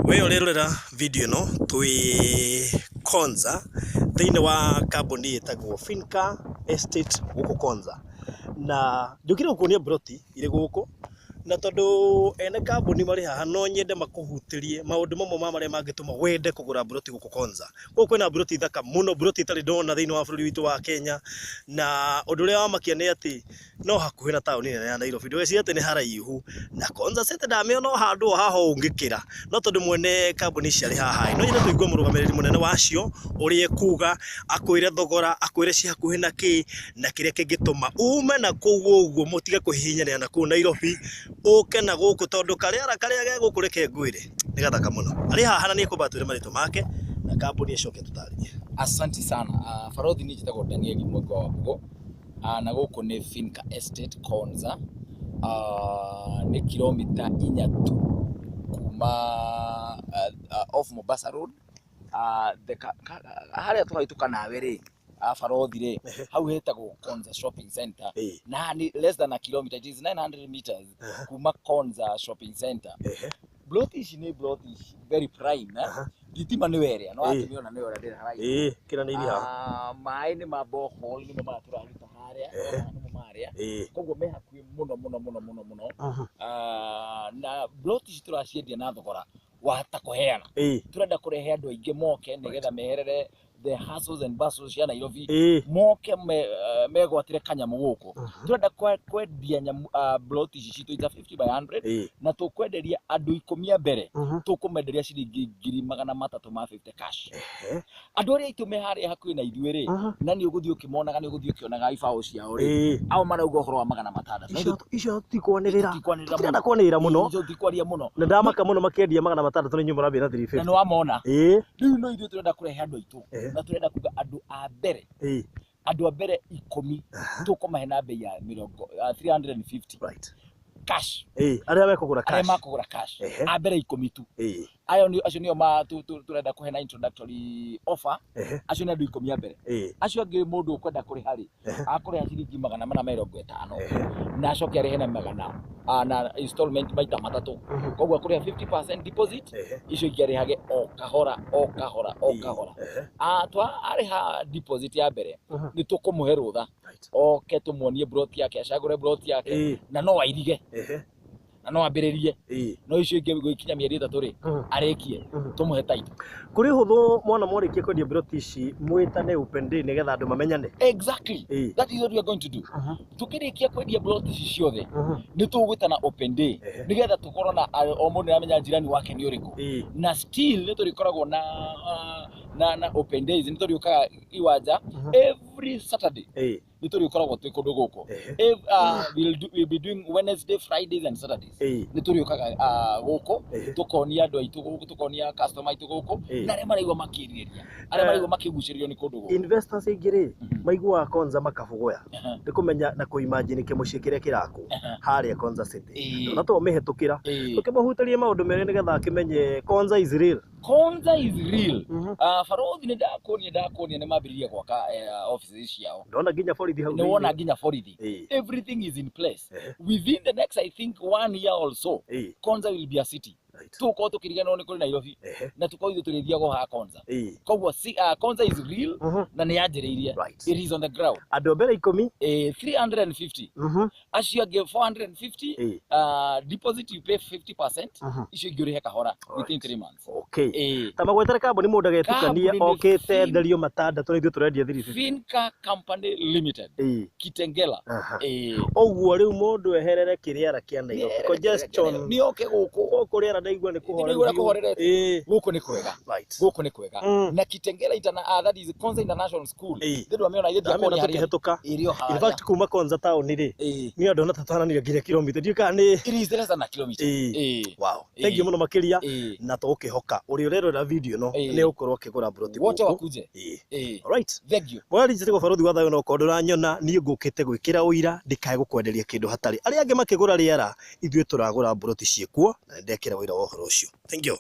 Wewe urerera video no twi Konza thini wa kambuni itagwo Finca Estate guku Konza na njukire gukunia Baruthi ire guku na tondu ene kambuni mari haha no nyende makuhutirie maundu mamwe maria mangituma wende kugura Baruthi guku Konza. Guku kwina Baruthi thaka muno, Baruthi itari ndona thini wa bururi witu wa Kenya, na undu ria wamakia ni ati no hakuhi na tauni nene ya Nairobi. Ndweci ati ni haraihu na Konza sete ndame no handu haha ungikira no tondu mwene kambuni ciari haha no nyende tuigwe murugamiriri munene wacio urie kuga akwire thogora, akwire ci hakuhi na ki na kiria kingituma ume na kuguo uguo mutige kuhihinyana na ku Nairobi uke na guku tondu kariara karia ge guku reke ngwire ni gathaka muno. Ari haha na ni kubatwire marito make na kambuni icoke tutaririe. Asante sana. Baruthi ni jitagwo Daniel Mwego wa Bugo. Na guku ni Finca Estate Konza. Ni kilomita 4 tu kuma off Mombasa Road. Haria twaituka nawe ri Baruthi ri hau hetagwo Konza Shopping Center na ni less than a kilometer, it is 900 meters kuma Konza Shopping Center. Baruthi ni Baruthi very prime gitima ni weria no atumiona ni ora ndira harai kira ni iri ha mai ni mabohol ni maturaruta haria ni maria koguo me hakuhi muno na Baruthi turaciendia na thogora wahata kuheana turenda kurehe andu aingi moke nigetha meherere the hustles and bustles ya Nairobi moke megwatire kanyamu guku turenda kwendia Baruthi citu ita 50 by 100 na tukwenderia andu 10 mbere tukumenderia ciringi 350 cash andu aria itume haria hakuhi na ithuiri na ni uguthii ukimonaga ni uguthii ukionaga ibao ciao ri au marauga uhoro wa 600 icio tikwanirira tikenda kwanirira muno icio tikwaria muno na ndamaka muno makiendia 600 ni nyumba rabia na 350 na no amona riu no ithuĩ turenda kurehe andu aitu na turenda kuga andu a mbere andu a mbere 10 tukumahe na bei ya 350 right cash aria makugura cash a mbere 10 tu acio nio turenda kuhe na introductory offer acio ni andu 10 a mbere acio angi mundu ukwenda kuri hari akuriha ciringi 450 na acoke arihe na 100 na installment maita matatu koguo kuriha 50% deposit icio ingirihage o kahora twa ariha deposit ya mbere ni tukumuhe rutha oke tumuonie Baruthi yake acagure Baruthi yake na no airige na no ambiririe no icio ingi gwikinya mieri 3 ri arekie tumuhe title kuri huthu mwana mwarikie kwendia Baruthi ici mwitane open day nigetha andu mamenyane. Exactly, that is what we are going to do. Tukirikia kwendia Baruthi ici ciothe ni tugwitana open day nigetha tukorwo na o mundu amenya njirani wake ni uriku na still ni turikoragwo na open days ni turiukaga iwanja every Saturday ni turiukoragwo twi kundu guku we'll be doing Wednesday, Fridays and Saturdays ni turiukaga guku tukonia andu aitu guku tukonia customer aitu guku na aria maraigwa makiriria aria maraigwa makiguciririo ni kundu guku investors ingiri maigwa Konza makabugoya ni kumenya na kuimagine kimucie kiria kiraku haria Konza City na to mihetukira tukimahutaria maundu mere nigetha kimenye Konza is real. Konza is real. Baruthi ni ndakuonia ni mambiriria gwaka offices ciao ndona nginya borithi hau ni wona nginya borithi everything is in place within the next I think 1 year also Konza will be a city tuko tukirigana ni kuri Nairobi na tuko ithu turithia go ha Konza koguo Konza is real na ni yanjiriirie it is on the ground andu mbere 10 350 acio give 450 deposit you pay 50% icio ngirihe kahora within 3 months tamagwetere kambuni mundu agetukania okite nderio matandatu ithu turendia 350 Finca Company Limited Kitengela oguo riu mundu eherere kiriara kia Nairobi congestion ni oke guku kuriara ndaigua ni kuhorera guku ni kwega guku ni kwega na Kitengela that is Konza International School ndio ameona yethia kwa yari hetoka in fact kuma Konza town ri ni andu na tatananire nginya kilomita ndika ni it is less than a kilometer wow thank you muno makiria na tukihoka uri urerora video no ni ukorwo kigura Baruthi wote wakuje alright thank you mwari njite ko Baruthi wa Thayu no kodora nyona ni ngukite gwikira uira ndikae gukwenderia kindu hatari ari ange makigura riera ithuĩ turagura Baruthi ciekuo na ndekira uira wa horo ucio. Thank you.